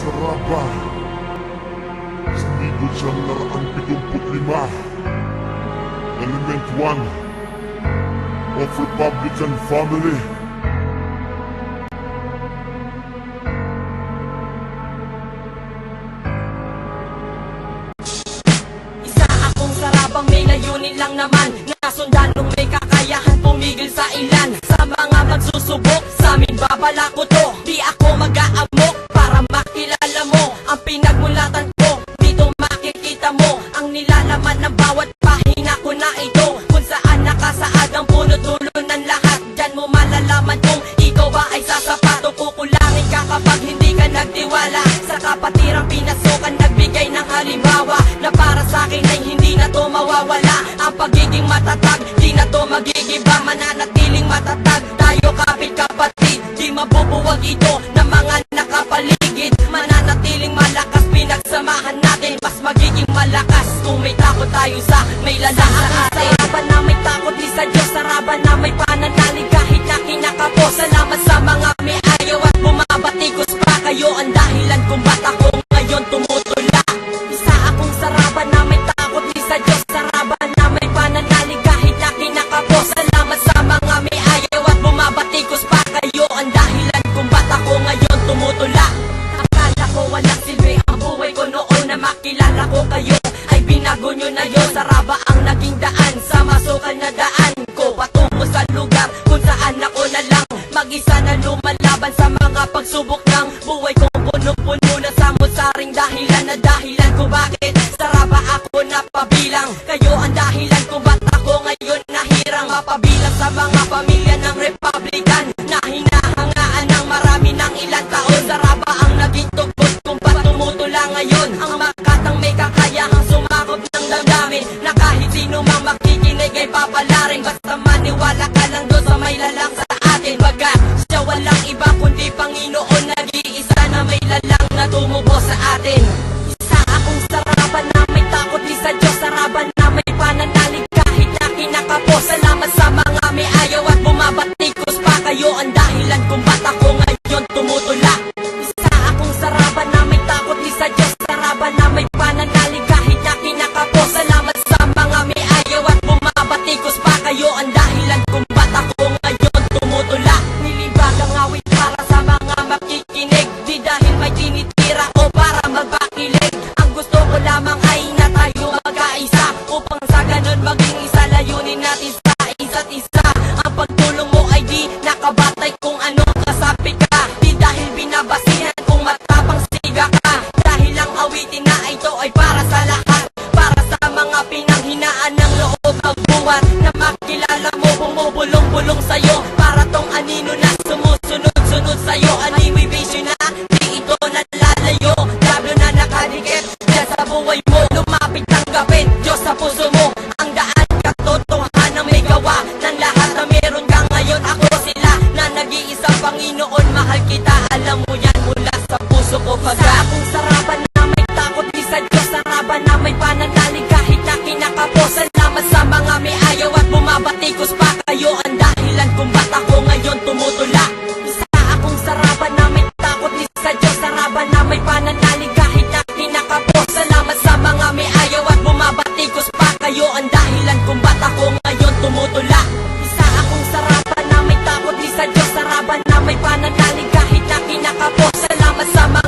Saraba 1975 Element 1 of Republican Family. Isa akong sarabang may layunin lang naman, nasundan nung may kakayahan pumigil sa ilan. Sa mga magsusubok, sa amin babala ko to. Di ako mag-aamok para makilala mo ang pinagmulatan ko. Dito makikita mo ang nilalaman ng bawat pahina ko na ito, kung saan nakasaad ang punot dulo ng lahat. Diyan mo malalaman kung ikaw ba ay sasapat o kukulangin ka kapag hindi ka nagtiwala sa kapatirang pinasukan. Nagbigay ng halimbawa na para sa akin ay hindi na to mawawala. Ang pagiging matatag, di na to magigiba. Mananatiling matatag tayo kapit kapatid, di mabubuwag ito ng mga nakapaligid. Mananatiling malakas pinagsamahan natin, mas magiging malakas kung may takot tayo sa may lalang sa atin. Saraban na may takot di sa Diyos, saraban na may pananalig kahit na kinakapo. Salamat sa mga may ayaw at bumabatikos pa. Kayo ang dahilan kung ba't ako ngayon tumutula. Isa akong saraban na may takot di sa Diyos, saraban na may pananalig kahit na kinakapo. Salamat sa mga may ayaw at bumabatikos pa. Kayo ang dahilan kung ba't ako ngayon tumutula. Akala ko walang silbi ang buhay ko noon, na makilala ko kayo ay binago nyo na yun. Saraba ang naging daan sa masukal na daan ko, patungo sa lugar kung saan ako na lang mag-isa na lumalaban sa mga pagsubok ng buhay ko. Puno-puno na samot-saring dahilan na dahilan kung bakit saraba ako napabilang. Kayo ang dahilan kung ba't ako ngayon nahirang mapabilang sa mga pamilya ng Republican na hinahangaan ng marami ng ilang taon. Saraba ang naging tugon kung ba't tumutula ngayon ang makatang may kakayahang sumakop ng damdamin, na kahit sino mang makikinig ay papalarin. Basta maniwala ka lang doon sa may lalang sa atin, baga siya walang iba kundi Panginoon, nag-iisa na may lalang na tumubo sa atin. Isa akong saraban na may takot di sa Diyos, saraban na may pananalig kahit na kinakapo. Salamat sa mga may ayaw at bumabatikos pa. Kayo ang dahilan kung ba't ako ngayon tumutula. Isa akong saraban na may takot di sa Diyos, saraban na may pananalig kahit na kinakapo. Salamat sa mga may ayaw at bumabatikos pa. Kayo ang dahilan kung ba't ako ngayon tumutula. Nilibag ang awit para sa mga makikinig, di dahil may tinitira o para magpakilig. Ang gusto ko lamang ay na tayo magkaisa, upang sa ganun maging isa layunin natin sa isa't isa. Ang pagtulong mo ay di nakabatay kung anong kasapi ka, di dahil binabasihan kung matapang siga ka. Dahil ang awitin na ito ay para sa lahat, para sa mga pinanghinaan ng loob magbuhat, na makilala mo bumubulong-bulong sa'yo, para tong anino na sumusunod-sunod sa'yo. Animoy vision na di ito nalalayo, dablo na nakadikit dyan sa buhay mo. Lumapit tanggapin Diyos sa puso mo, ang daan katotohanan may gawa ng lahat na meron ka ngayon. Ako sila na nag-iisang Panginoon, mahal kita, alam mo yan mula sa puso ko. Pagka akong saraban na may takot di sa Diyos, saraban na may pananalig kahit na kinakapo. Salamat sa mga may ayaw at bumabatikos pa. Kayo ang dahilan kung ba't ako ngayon tumutula. Isa akong saraban na may takot di sa Diyos, saraban na may pananalig kahit na kinakapo. Salamat sa mga may ayaw at bumabatikos pa. Kayo ang dahilan kung ba't ako ngayon tumutula. Isa akong saraban na may takot di sa Diyos, saraban na may pananalig kahit na kinakapo. Salamat sa mga